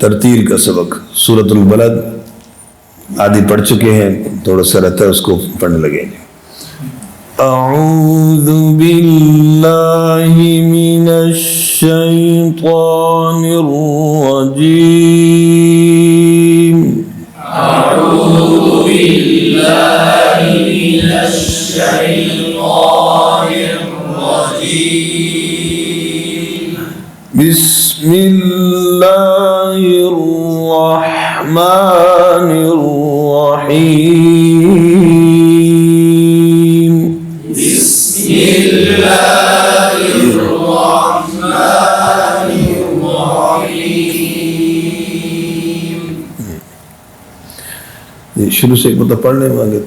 तरतील का सबक सूरतुल बलद आदि पढ़ चुके हैं, थोड़ा सा रहता है उसको पढ़ने लगेंगे। अऊज़ु बिल्लाहि मिनश शैतानिर रजीम। अऊज़ु बिल्लाहि मिनश शैतानिर रजीम। बिस्मिल्लाहिर रहमानिर रहीम। बिस्मिल्लाहिर रहमानिर रहीम। शुरू से एक मतलब पढ़ने मांगे,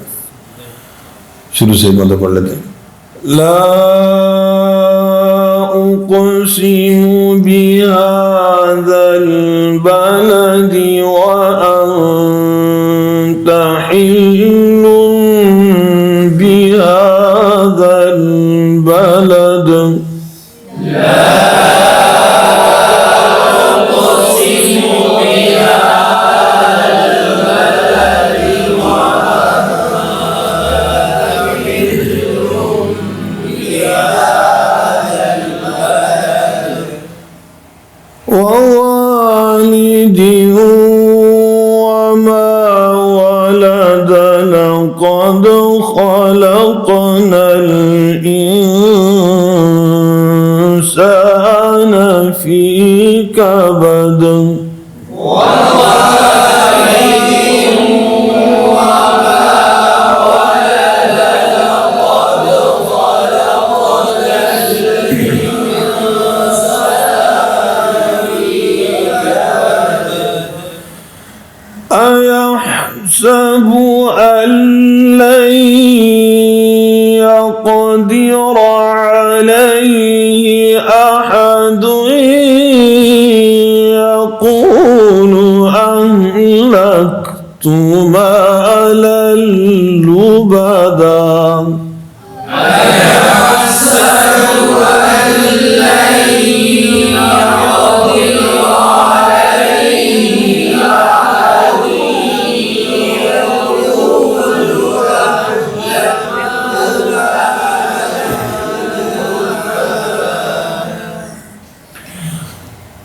शुरू से एक मतलब पढ़ लेते हैं। ला उक़सिमु बिहाज़ल बलदि व अंत हिल्लुन बिहाज़ल बलद। ووالد وما ولد لقد خلقنا الإنسان في كبد أيحسب أن لن يقدر عليه أحد يقول أهلكت مالا لبدا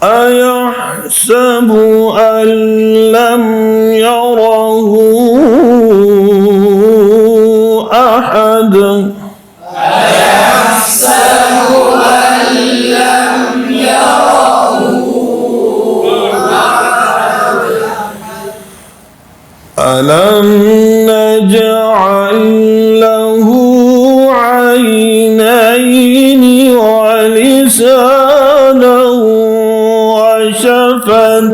أيحسب أن لم يره أحد أيحسب أن لم يره أحد ألم نجعل له عينين ولسانا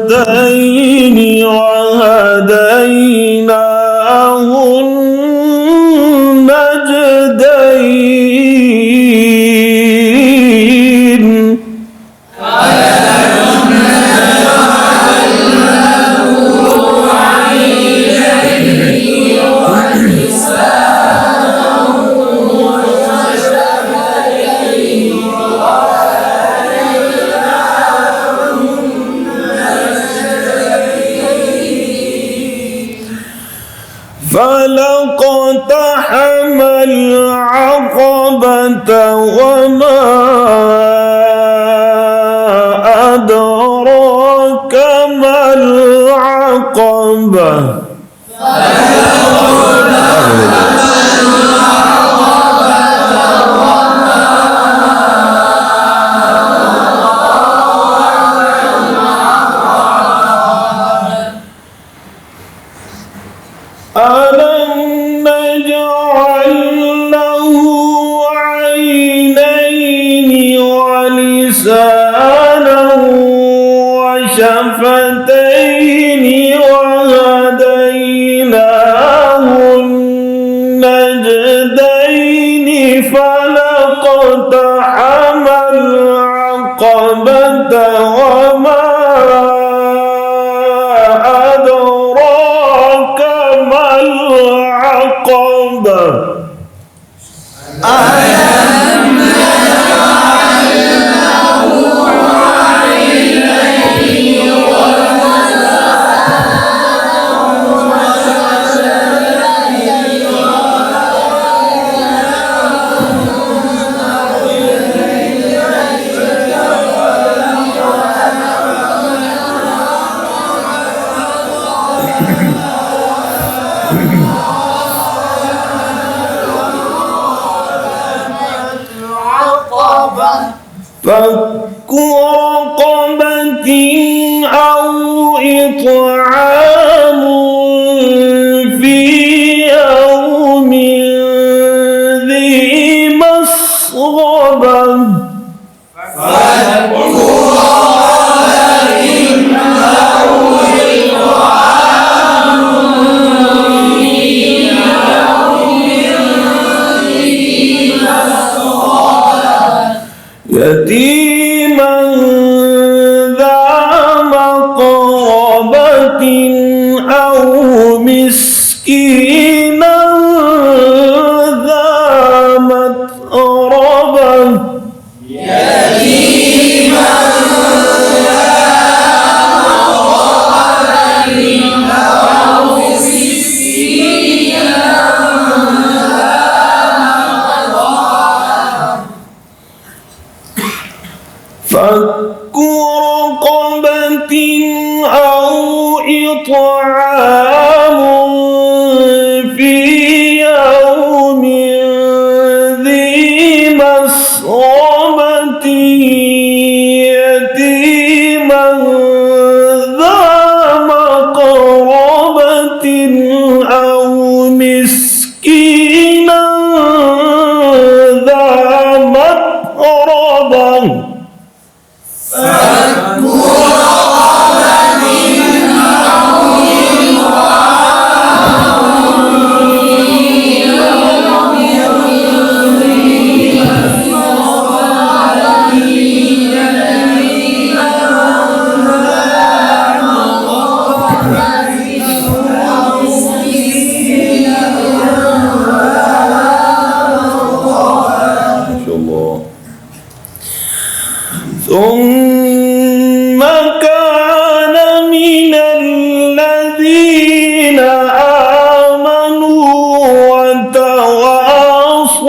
وشفتين وهديناه النجدين فلقتحم العقبة وما أدراك ما العقبة ألم نجعل له عينين ولسانا وشفتين وهديناه النجدين فلقتحم العقبة وما أدراك ما العقبة ألم نجعل له عينين فك رقبة أو إطعام في يوم ذي مسغبة يتيما ذا مقربة أو مسكينا ذا متربة فك رقبة أو إطعام في يوم ذي مسغبة يتيما ذا مقربة أو مسكينا ذا متربة ثم كان من الذين آمنوا وتواصوا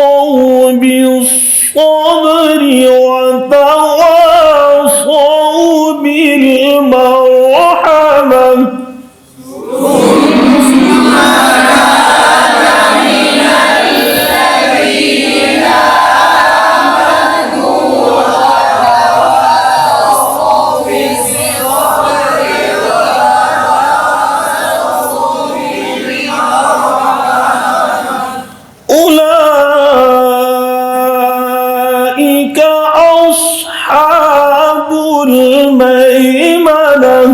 بالصبر وتواصوا بالمرحمة أولئك أصحاب الميمنة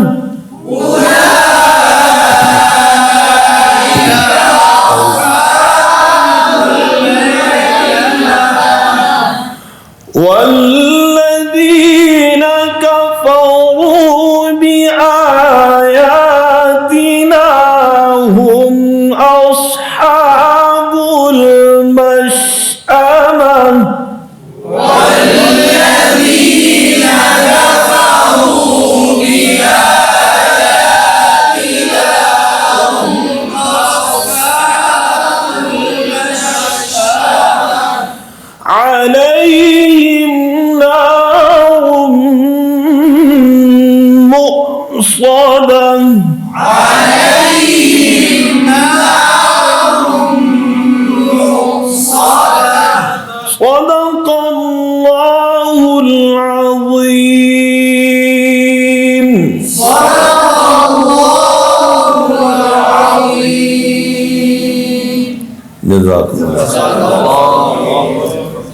والذين كفروا بآياتنا هم أصحاب المشأمة والذين كفروا بآياتنا هم أصحاب المشأمة عليهم نار مؤصدة صدق الله العظيم. جزاكم الله.